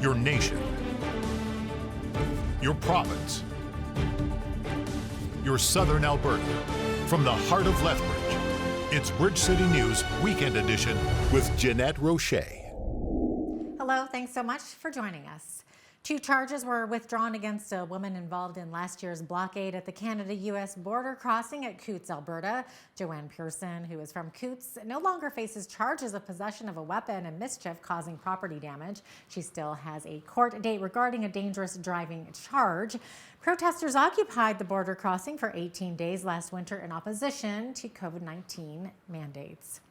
your nation, your province, your southern Alberta. From the heart of Lethbridge, it's Bridge City News Weekend Edition with Jeanette Roche. Hello, thanks so much for joining us. 2 charges were withdrawn against a woman involved in last year's blockade at the Canada-U.S. border crossing at Coutts, Alberta. Joanne Pearson, who is from Coutts, no longer faces charges of possession of a weapon and mischief causing property damage. She still has a court date regarding a dangerous driving charge. Protesters occupied the border crossing for 18 days last winter in opposition to COVID-19 mandates.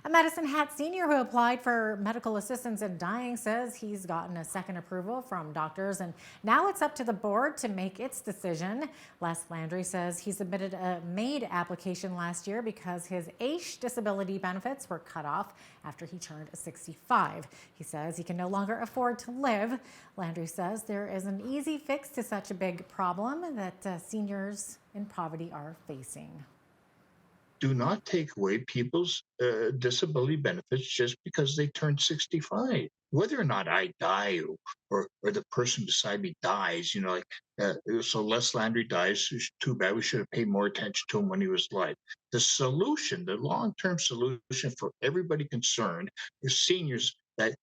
A Medicine Hat senior who applied for medical assistance in dying says he's gotten a second approval from doctors, and now it's up to the board to make its decision. Les Landry says he submitted a MAID application last year because his age disability benefits were cut off after he turned 65. He says he can no longer afford to live. Landry says there is an easy fix to such a big problem that seniors in poverty are facing. Do not take away people's disability benefits just because they turn 65. Whether or not I die or the person beside me dies, so Les Landry dies, too bad. We should have paid more attention to him when he was alive. The solution, the long-term solution for everybody concerned is seniors that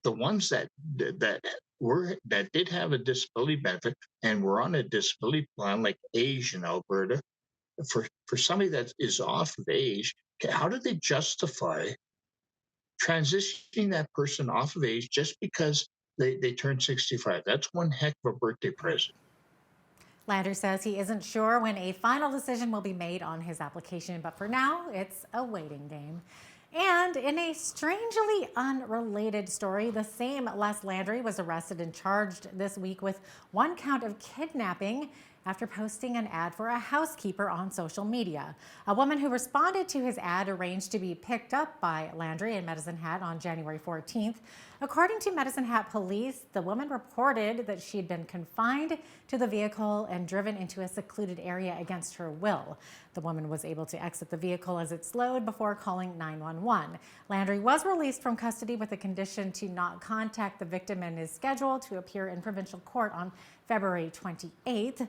the ones that did have a disability benefit and were on a disability plan like age in Alberta. For somebody that is off of age, how do they justify transitioning that person off of age just because they turned 65? That's one heck of a birthday present. Landry says he isn't sure when a final decision will be made on his application, but for now, it's a waiting game. And in a strangely unrelated story, the same Les Landry was arrested and charged this week with 1 count of kidnapping after posting an ad for a housekeeper on social media. A woman who responded to his ad arranged to be picked up by Landry in Medicine Hat on January 14th. According to Medicine Hat police, the woman reported that she had been confined to the vehicle and driven into a secluded area against her will. The woman was able to exit the vehicle as it slowed before calling 911. Landry was released from custody with a condition to not contact the victim and is scheduled to appear in provincial court on February 28th.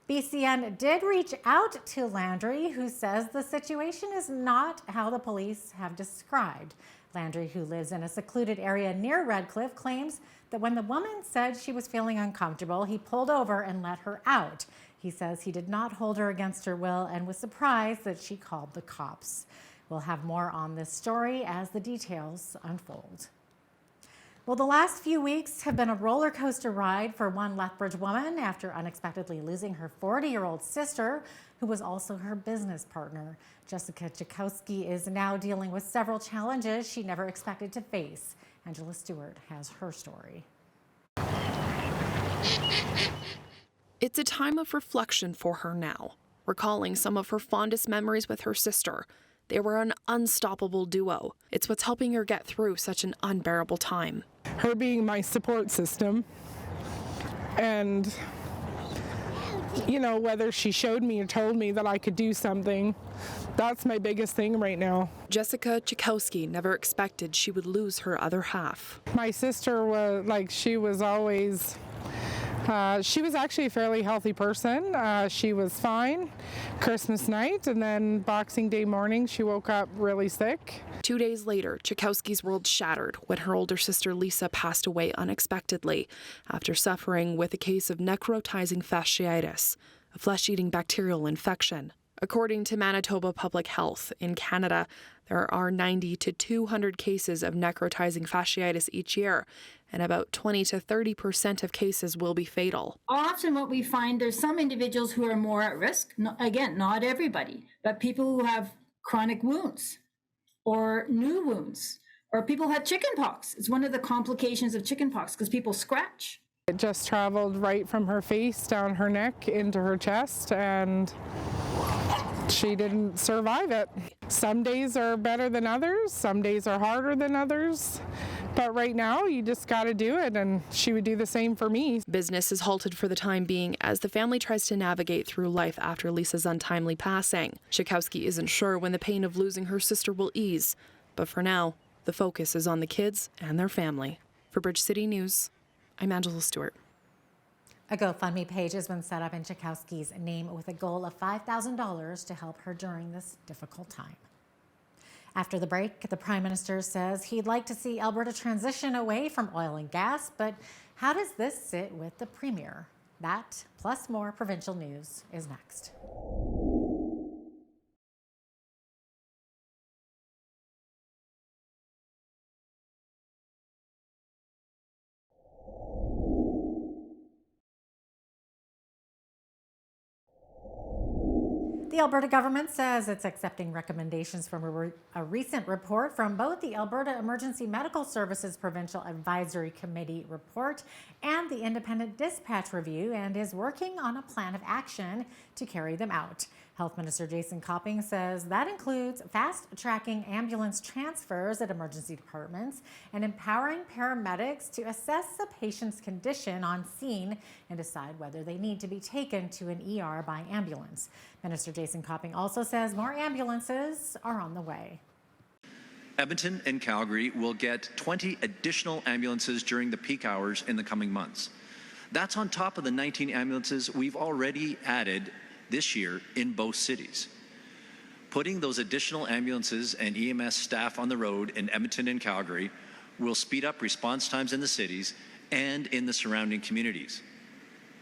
BCN did reach out to Landry, who says the situation is not how the police have described. Landry, who lives in a secluded area near Redcliffe, claims that when the woman said she was feeling uncomfortable, he pulled over and let her out. He says he did not hold her against her will and was surprised that she called the cops. We'll have more on this story as the details unfold. Well, the last few weeks have been a roller coaster ride for one Lethbridge woman after unexpectedly losing her 40-year-old sister, who was also her business partner. Jessica Czikowski is now dealing with several challenges she never expected to face. Angela Stewart has her story. It's a time of reflection for her now, recalling some of her fondest memories with her sister. They were an unstoppable duo. It's what's helping her get through such an unbearable time. Her being my support system, and whether she showed me or told me that I could do something, that's my biggest thing right now. Jessica Czikowski never expected she would lose her other half. My sister was she was always she was actually a fairly healthy person. She was fine Christmas night, and then Boxing Day morning she woke up really sick. 2 days later, Czikowski's world shattered when her older sister Lisa passed away unexpectedly after suffering with a case of necrotizing fasciitis, a flesh-eating bacterial infection. According to Manitoba Public Health, in Canada, there are 90 to 200 cases of necrotizing fasciitis each year, and about 20 to 30% of cases will be fatal. Often what we find, there's some individuals who are more at risk. Again, not everybody, but people who have chronic wounds or new wounds, or people who had chickenpox. It's one of the complications of chickenpox because people scratch. It just traveled right from her face down her neck into her chest, and she didn't survive it. Some days are better than others, some days are harder than others, but right now you just got to do it, and she would do the same for me. Business is halted for the time being as the family tries to navigate through life after Lisa's untimely passing. Czikowski isn't sure when the pain of losing her sister will ease, but for now, the focus is on the kids and their family. For Bridge City News, I'm Angela Stewart. A GoFundMe page has been set up in Tchaikovsky's name with a goal of $5,000 to help her during this difficult time. After the break, the Prime Minister says he'd like to see Alberta transition away from oil and gas, but how does this sit with the Premier? That, plus more provincial news, is next. The Alberta government says it's accepting recommendations from a recent report from both the Alberta Emergency Medical Services Provincial Advisory Committee report and the Independent Dispatch Review, and is working on a plan of action to carry them out. Health Minister Jason Copping says that includes fast-tracking ambulance transfers at emergency departments and empowering paramedics to assess a patient's condition on scene and decide whether they need to be taken to an ER by ambulance. Minister Jason Copping also says more ambulances are on the way. Edmonton and Calgary will get 20 additional ambulances during the peak hours in the coming months. That's on top of the 19 ambulances we've already added this year in both cities. Putting those additional ambulances and EMS staff on the road in Edmonton and Calgary will speed up response times in the cities and in the surrounding communities.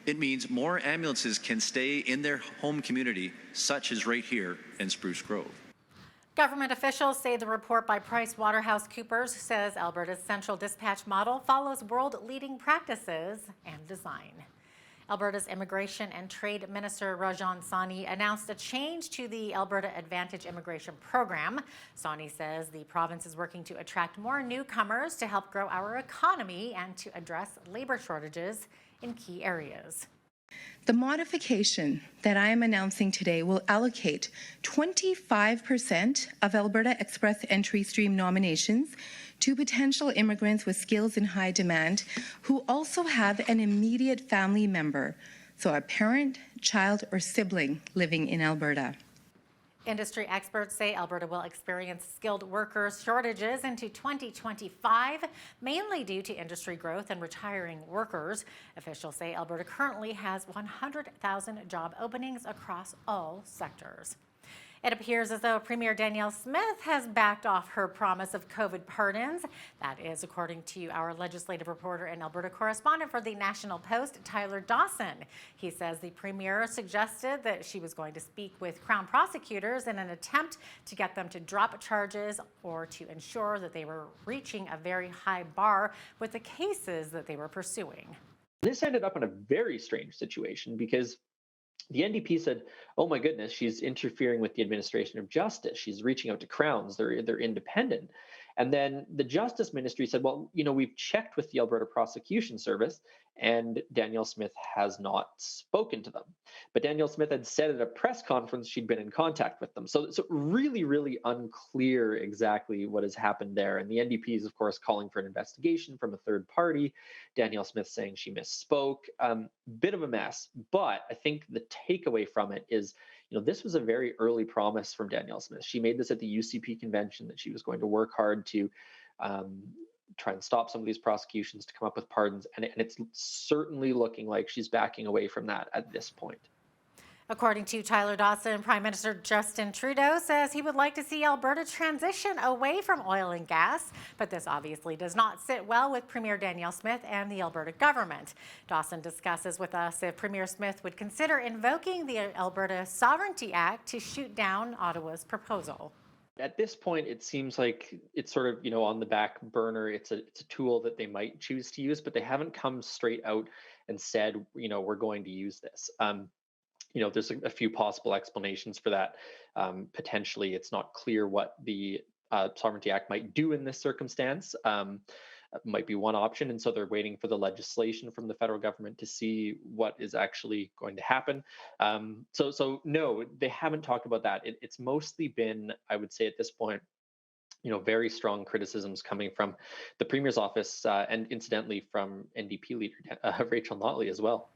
It means more ambulances can stay in their home community, such as right here in Spruce Grove. Government officials say the report by PricewaterhouseCoopers says Alberta's central dispatch model follows world-leading practices and design. Alberta's Immigration and Trade Minister Rajan Sawhney announced a change to the Alberta Advantage Immigration Program. Sawhney says the province is working to attract more newcomers to help grow our economy and to address labor shortages in key areas. The modification that I am announcing today will allocate 25% of Alberta Express Entry Stream nominations to potential immigrants with skills in high demand who also have an immediate family member, so a parent, child, or sibling living in Alberta. Industry experts say Alberta will experience skilled workers shortages into 2025, mainly due to industry growth and retiring workers. Officials say Alberta currently has 100,000 job openings across all sectors. It appears as though Premier Danielle Smith has backed off her promise of COVID pardons. That is according to our legislative reporter and Alberta correspondent for the National Post, Tyler Dawson. He says the Premier suggested that she was going to speak with Crown prosecutors in an attempt to get them to drop charges or to ensure that they were reaching a very high bar with the cases that they were pursuing. This ended up in a very strange situation because the NDP said, oh my goodness, she's interfering with the administration of justice. She's reaching out to crowns. They're independent. And then the Justice Ministry said, well, we've checked with the Alberta Prosecution Service and Danielle Smith has not spoken to them. But Danielle Smith had said at a press conference she'd been in contact with them. So really, really unclear exactly what has happened there. And the NDP is, of course, calling for an investigation from a third party. Danielle Smith saying she misspoke. Bit of a mess. But I think the takeaway from it is, this was a very early promise from Danielle Smith. She made this at the UCP convention that she was going to work hard to try and stop some of these prosecutions, to come up with pardons. And it's certainly looking like she's backing away from that at this point. According to Tyler Dawson, Prime Minister Justin Trudeau says he would like to see Alberta transition away from oil and gas, but this obviously does not sit well with Premier Danielle Smith and the Alberta government. Dawson discusses with us if Premier Smith would consider invoking the Alberta Sovereignty Act to shoot down Ottawa's proposal. At this point, it seems like it's sort of, on the back burner. It's a tool that they might choose to use, but they haven't come straight out and said, we're going to use this. There's a few possible explanations for that. Potentially, it's not clear what the Sovereignty Act might do in this circumstance. Might be one option. And so they're waiting for the legislation from the federal government to see what is actually going to happen. So no, they haven't talked about that. It's mostly been, I would say at this point, very strong criticisms coming from the Premier's office and incidentally from NDP leader Rachel Notley as well.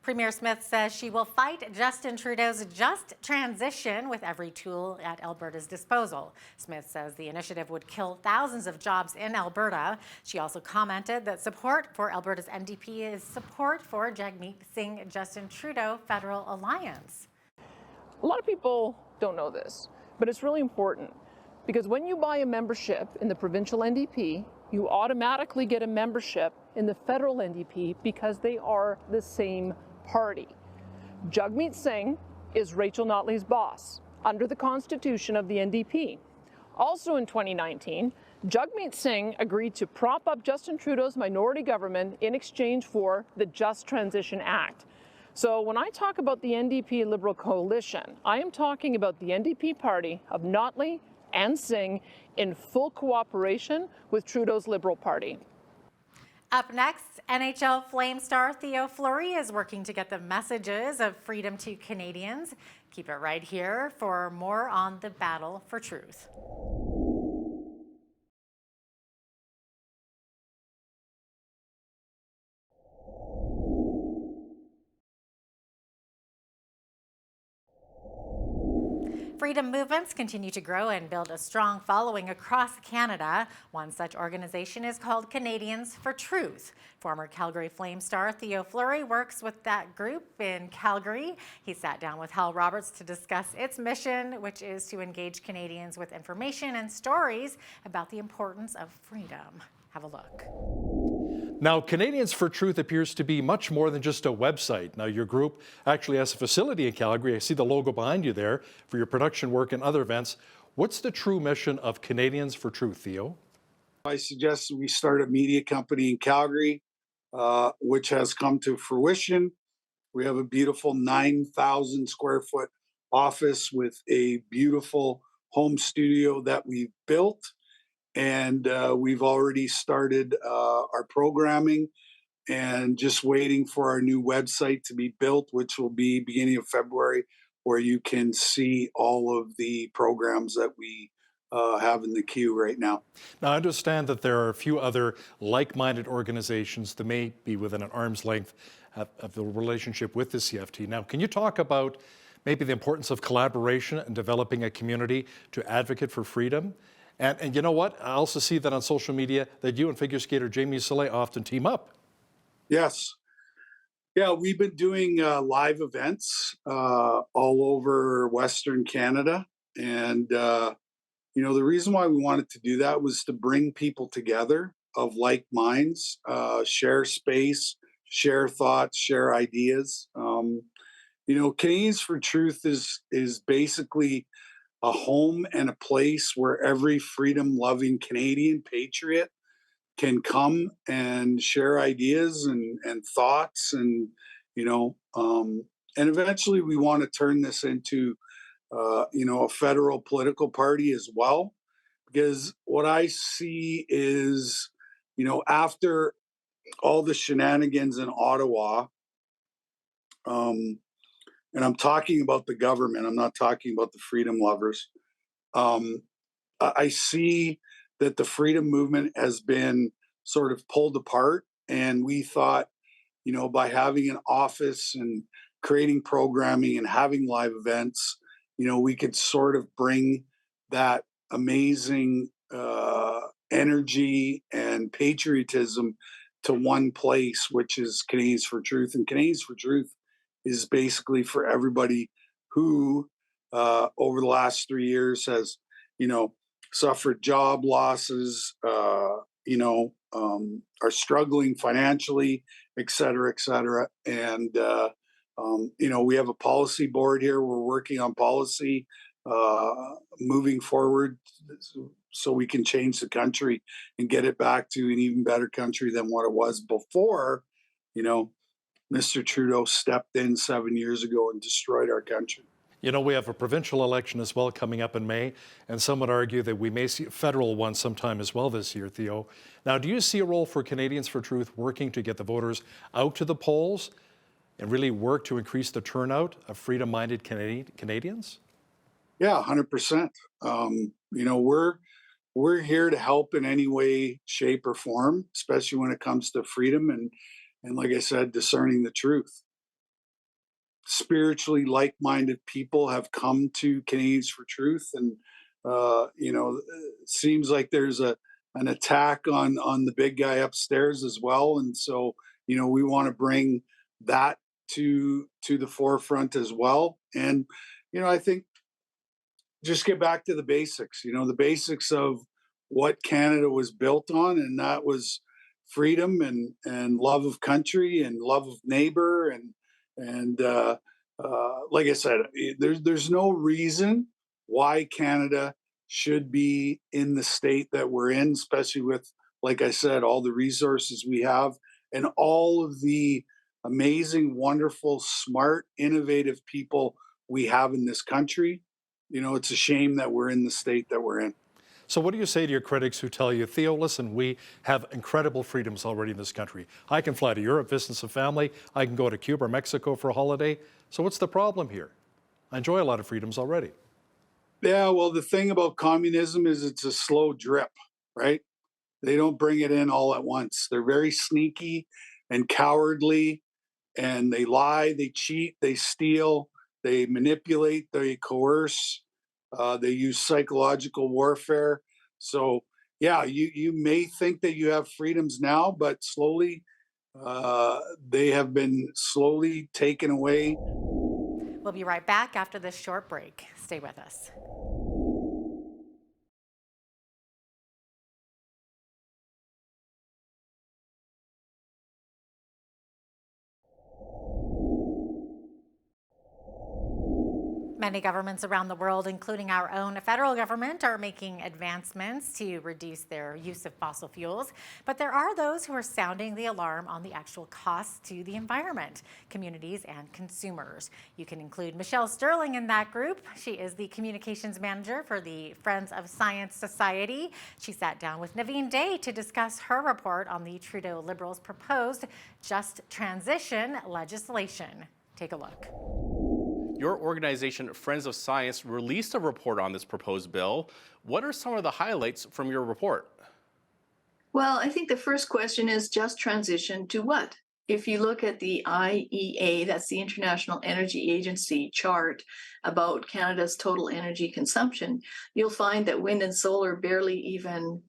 Premier Smith says she will fight Justin Trudeau's just transition with every tool at Alberta's disposal. Smith says the initiative would kill thousands of jobs in Alberta. She also commented that support for Alberta's NDP is support for Jagmeet Singh Justin Trudeau federal alliance. A lot of people don't know this, but it's really important because when you buy a membership in the provincial NDP, you automatically get a membership in the federal NDP because they are the same party. Jagmeet Singh is Rachel Notley's boss under the constitution of the NDP. Also in 2019, Jagmeet Singh agreed to prop up Justin Trudeau's minority government in exchange for the Just Transition Act. So when I talk about the NDP Liberal coalition, I am talking about the NDP party of Notley and Singh in full cooperation with Trudeau's Liberal Party. Up next, NHL Flame star Theo Fleury is working to get the messages of freedom to Canadians. Keep it right here for more on the battle for truth. Freedom movements continue to grow and build a strong following across Canada. One such organization is called Canadians for Truth. Former Calgary Flame star Theo Fleury works with that group in Calgary. He sat down with Hal Roberts to discuss its mission, which is to engage Canadians with information and stories about the importance of freedom. Have a look. Now, Canadians for Truth appears to be much more than just a website. Now, your group actually has a facility in Calgary. I see the logo behind you there for your production work and other events. What's the true mission of Canadians for Truth, Theo? I suggest we start a media company in Calgary, which has come to fruition. We have a beautiful 9,000 square foot office with a beautiful home studio that we've built. And we've already started our programming and just waiting for our new website to be built, which will be beginning of February, where you can see all of the programs that we have in the queue right now. Now, I understand that there are a few other like-minded organizations that may be within an arm's length of the relationship with the CFT. Now, can you talk about maybe the importance of collaboration and developing a community to advocate for freedom? And you know what? I also see that on social media that you and figure skater Jamie Soleil often team up. Yes. Yeah, we've been doing live events all over Western Canada. And, the reason why we wanted to do that was to bring people together of like minds, share space, share thoughts, share ideas. Canadians for Truth is basically a home and a place where every freedom-loving Canadian patriot can come and share ideas and thoughts, and eventually we want to turn this into a federal political party as well, because what I see is after all the shenanigans in Ottawa, and I'm talking about the government, I'm not talking about the freedom lovers. I see that the freedom movement has been sort of pulled apart. And we thought, by having an office and creating programming and having live events, we could sort of bring that amazing energy and patriotism to one place, which is Canadians for Truth. And Canadians for Truth is basically for everybody who over the last 3 years has, suffered job losses, are struggling financially, et cetera, et cetera. And, we have a policy board here. We're working on policy moving forward so we can change the country and get it back to an even better country than what it was before, Mr. Trudeau stepped in 7 years ago and destroyed our country. We have a provincial election as well coming up in May, and some would argue that we may see a federal one sometime as well this year, Theo. Now, do you see a role for Canadians for Truth working to get the voters out to the polls and really work to increase the turnout of freedom-minded Canadians? Yeah, 100%. We're here to help in any way, shape, or form, especially when it comes to freedom and like I said, discerning the truth. spiritually like-minded people have come to Canadians for Truth, and it seems like there's an attack on the big guy upstairs as well, and so we want to bring that to the forefront as well. And I think just get back to the basics. The basics of what Canada was built on, and that was freedom and love of country and love of neighbor, and like I said, there's no reason why Canada should be in the state that we're in, especially with, like I said, all the resources we have and all of the amazing, wonderful, smart, innovative people we have in this country. It's a shame that we're in the state that we're in. So what do you say to your critics who tell you, Theo, listen, we have incredible freedoms already in this country. I can fly to Europe, visit some family. I can go to Cuba or Mexico for a holiday. So what's the problem here? I enjoy a lot of freedoms already. Yeah, well, the thing about communism is it's a slow drip, right? They don't bring it in all at once. They're very sneaky and cowardly, and they lie, they cheat, they steal, they manipulate, they coerce. They use psychological warfare. So, yeah, you may think that you have freedoms now, but slowly they have been slowly taken away. We'll be right back after this short break. Stay with us. Many governments around the world, including our own federal government, are making advancements to reduce their use of fossil fuels. But there are those who are sounding the alarm on the actual costs to the environment, communities, and consumers. You can include Michelle Sterling in that group. She is the communications manager for the Friends of Science Society. She sat down with Naveen Day to discuss her report on the Trudeau Liberals' proposed just transition legislation. Take a look. Your organization, Friends of Science, released a report on this proposed bill. What are some of the highlights from your report? Well, I think the first question is just transition to what? If you look at the IEA, that's the International Energy Agency chart about Canada's total energy consumption, you'll find that wind and solar barely even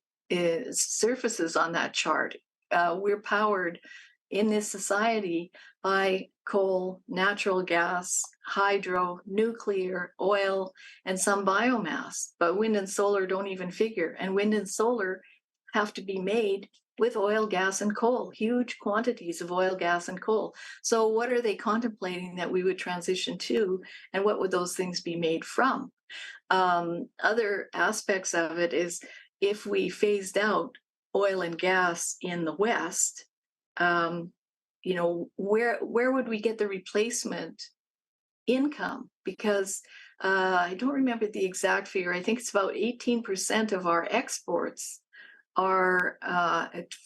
surfaces on that chart. We're powered in this society by coal, natural gas, hydro, nuclear, oil, and some biomass. But wind and solar don't even figure. And wind and solar have to be made with oil, gas, and coal, huge quantities of oil, gas, and coal. So what are they contemplating that we would transition to, and what would those things be made from? Other aspects of it is if we phased out oil and gas in the West, where would we get the replacement income? Because I don't remember the exact figure. I think it's about 18% of our exports are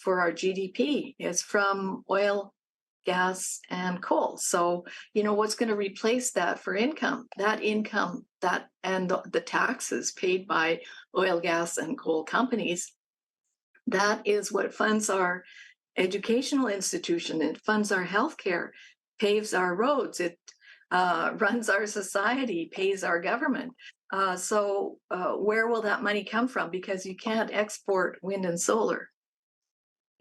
for our GDP is from oil, gas, and coal. So, what's going to replace that for income? That income and the taxes paid by oil, gas, and coal companies, that is what funds our educational institution, it funds our healthcare, paves our roads, it runs our society, pays our government. So where will that money come from? Because you can't export wind and solar,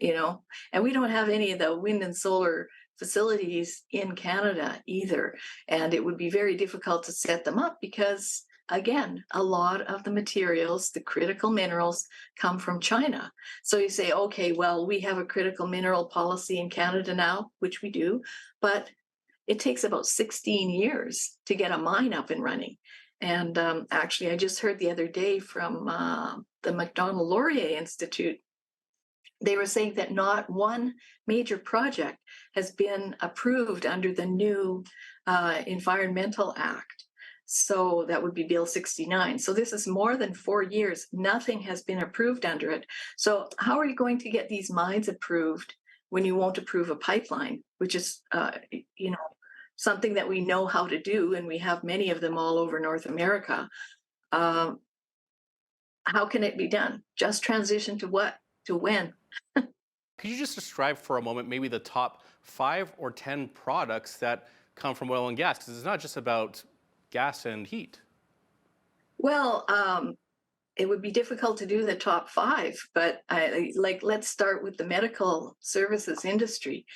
and we don't have any of the wind and solar facilities in Canada either. And it would be very difficult to set them up because, again, a lot of the materials, the critical minerals, come from China. So you say, okay, well, we have a critical mineral policy in Canada now, which we do, but it takes about 16 years to get a mine up and running. And actually, I just heard the other day from the Macdonald-Laurier Institute, they were saying that not one major project has been approved under the new Environmental Act. So that would be Bill 69. So this is more than 4 years. Nothing has been approved under it. So how are you going to get these mines approved when you won't approve a pipeline, which is, something that we know how to do, and we have many of them all over North America? How can it be done? Just transition to what? To when? Could you just describe for a moment maybe the top 5 or 10 products that come from oil and gas? Because it's not just about gas and heat. Well, it would be difficult to do the top five, but let's start with the medical services industry.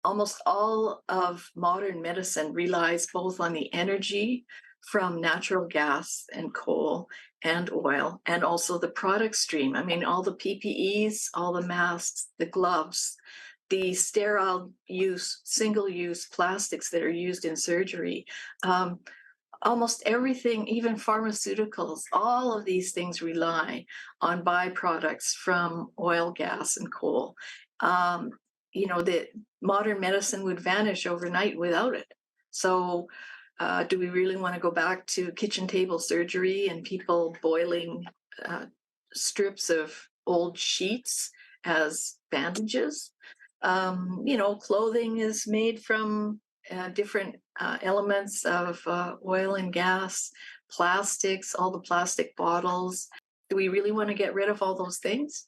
Almost all of modern medicine relies both on the energy from natural gas and coal and oil, and also the product stream. I mean, all the PPEs, all the masks, the gloves, the sterile use, single-use plastics that are used in surgery, almost everything, even pharmaceuticals, all of these things rely on byproducts from oil, gas, and coal. The modern medicine would vanish overnight without it. So do we really want to go back to kitchen table surgery and people boiling strips of old sheets as bandages? Clothing is made from different elements of oil and gas, plastics, all the plastic bottles. Do we really want to get rid of all those things?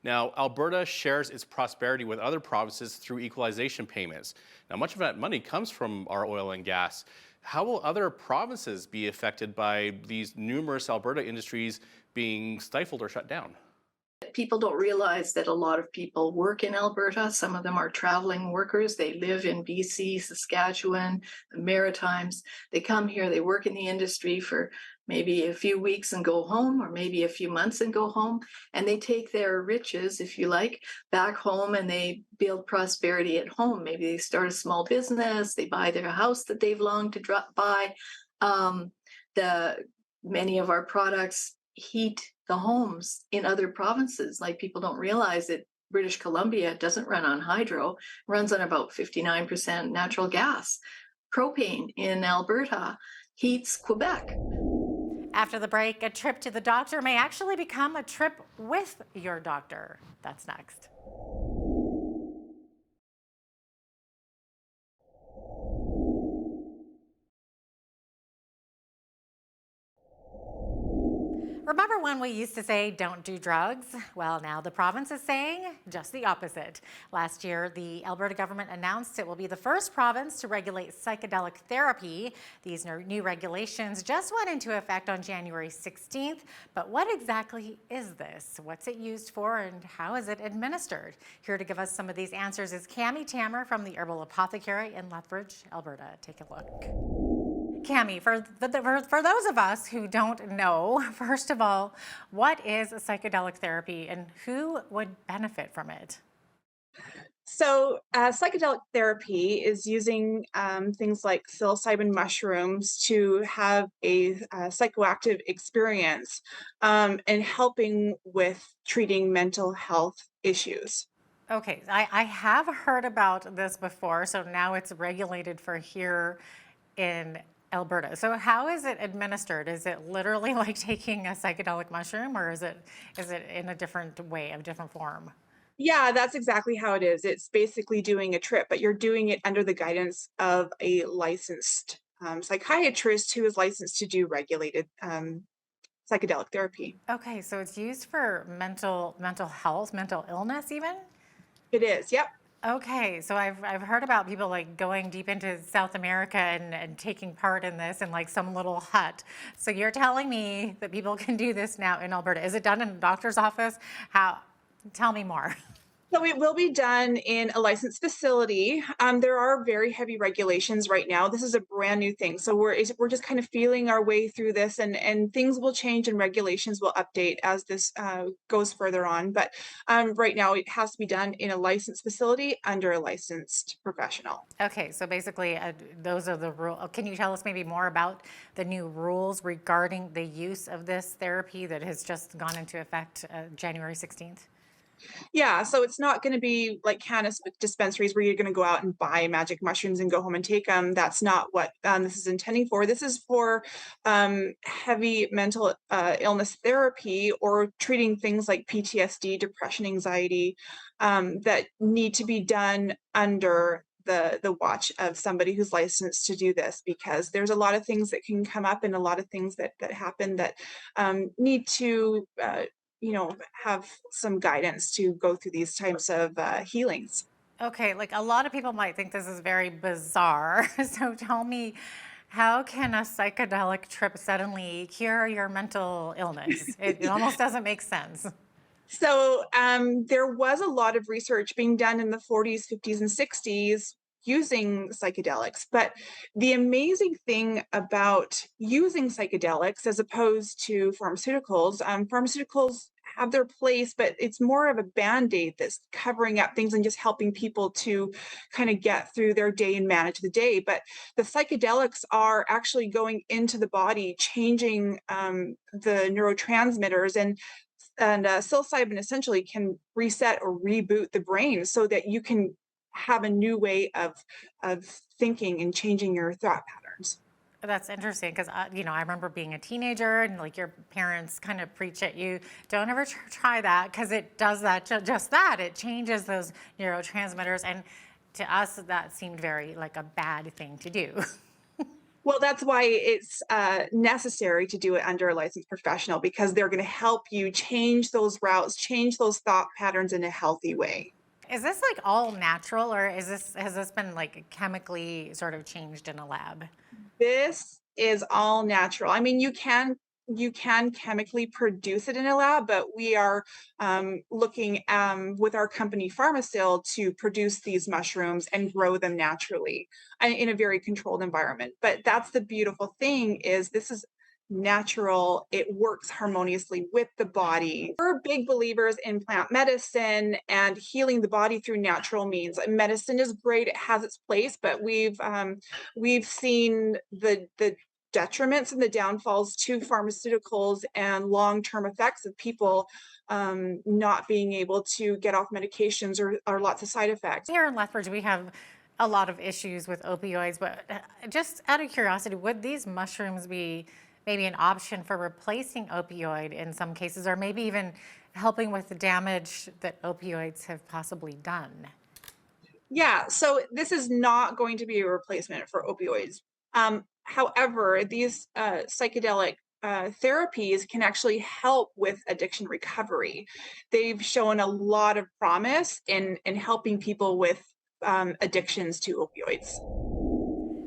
Now, Alberta shares its prosperity with other provinces through equalization payments. Now, much of that money comes from our oil and gas. How will other provinces be affected by these numerous Alberta industries being stifled or shut down? People don't realize that a lot of people work in Alberta. Some of them are traveling workers. They live in BC, Saskatchewan, the Maritimes. They come here, they work in the industry for maybe a few weeks and go home, or maybe a few months and go home. And they take their riches, if you like, back home, and they build prosperity at home. Maybe they start a small business, they buy their house that they've longed to buy. Many of our products heat the homes in other provinces. Like, people don't realize that British Columbia doesn't run on hydro, runs on about 59% natural gas. Propane in Alberta heats Quebec. After the break, a trip to the doctor may actually become a trip with your doctor. That's next. Remember when we used to say, don't do drugs? Well, now the province is saying just the opposite. Last year, the Alberta government announced it will be the first province to regulate psychedelic therapy. These new regulations just went into effect on January 16th. But what exactly is this? What's it used for, and how is it administered? Here to give us some of these answers is Cami Tammer from the Herbal Apothecary in Lethbridge, Alberta. Take a look. Cami, for those of us who don't know, first of all, what is a psychedelic therapy and who would benefit from it? So psychedelic therapy is using things like psilocybin mushrooms to have a psychoactive experience and helping with treating mental health issues. Okay, I have heard about this before, so now it's regulated for here in Alberta. So how is it administered? Is it literally like taking a psychedelic mushroom, or is it in a different way, a different form? Yeah, that's exactly how it is. It's basically doing a trip, but you're doing it under the guidance of a licensed psychiatrist who is licensed to do regulated psychedelic therapy. Okay, so it's used for mental health, mental illness even? It is, yep. Okay, so I've heard about people like going deep into South America and taking part in this in like some little hut. So you're telling me that people can do this now in Alberta. Is it done in a doctor's office? How? Tell me more. So it will be done in a licensed facility. There are very heavy regulations right now. This is a brand new thing. So we're just kind of feeling our way through this, and things will change and regulations will update as this goes further on. But right now it has to be done in a licensed facility under a licensed professional. Okay, so basically those are the rules. Can you tell us maybe more about the new rules regarding the use of this therapy that has just gone into effect January 16th? Yeah, so it's not going to be like cannabis dispensaries where you're going to go out and buy magic mushrooms and go home and take them. That's not what this is intending for. This is for heavy mental illness therapy or treating things like PTSD, depression, anxiety that need to be done under the watch of somebody who's licensed to do this, because there's a lot of things that can come up and a lot of things that happen that need to have some guidance to go through these types of healings. Okay, like a lot of people might think this is very bizarre. So tell me, how can a psychedelic trip suddenly cure your mental illness? It almost doesn't make sense. So there was a lot of research being done in the 40s, 50s, and 60s using psychedelics. But the amazing thing about using psychedelics as opposed to pharmaceuticals, pharmaceuticals have their place, but it's more of a band-aid that's covering up things and just helping people to kind of get through their day and manage the day. But the psychedelics are actually going into the body, changing the neurotransmitters, and psilocybin essentially can reset or reboot the brain so that you can have a new way of thinking and changing your thought patterns. That's interesting because, I remember being a teenager and like your parents kind of preach at you, don't ever try that because it does that, just that. It changes those neurotransmitters. And to us, that seemed very like a bad thing to do. Well, that's why it's necessary to do it under a licensed professional, because they're going to help you change those routes, change those thought patterns in a healthy way. Is this like all natural, or has this been like chemically sort of changed in a lab? This is all natural. I mean, you can chemically produce it in a lab, but we are looking with our company PharmaSil to produce these mushrooms and grow them naturally in a very controlled environment. But that's the beautiful thing, is this is natural. It works harmoniously with the body. We're big believers in plant medicine and healing the body through natural means. Medicine is great, it has its place, but we've seen the detriments and the downfalls to pharmaceuticals and long-term effects of people not being able to get off medications, or lots of side effects. Here in Lethbridge, we have a lot of issues with opioids, but just out of curiosity, would these mushrooms be maybe an option for replacing opioid in some cases, or maybe even helping with the damage that opioids have possibly done? Yeah, so this is not going to be a replacement for opioids. However, these psychedelic therapies can actually help with addiction recovery. They've shown a lot of promise in helping people with addictions to opioids.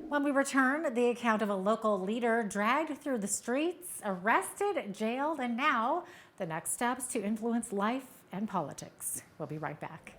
When we return, the account of a local leader dragged through the streets, arrested, jailed, and now the next steps to influence life and politics. We'll be right back.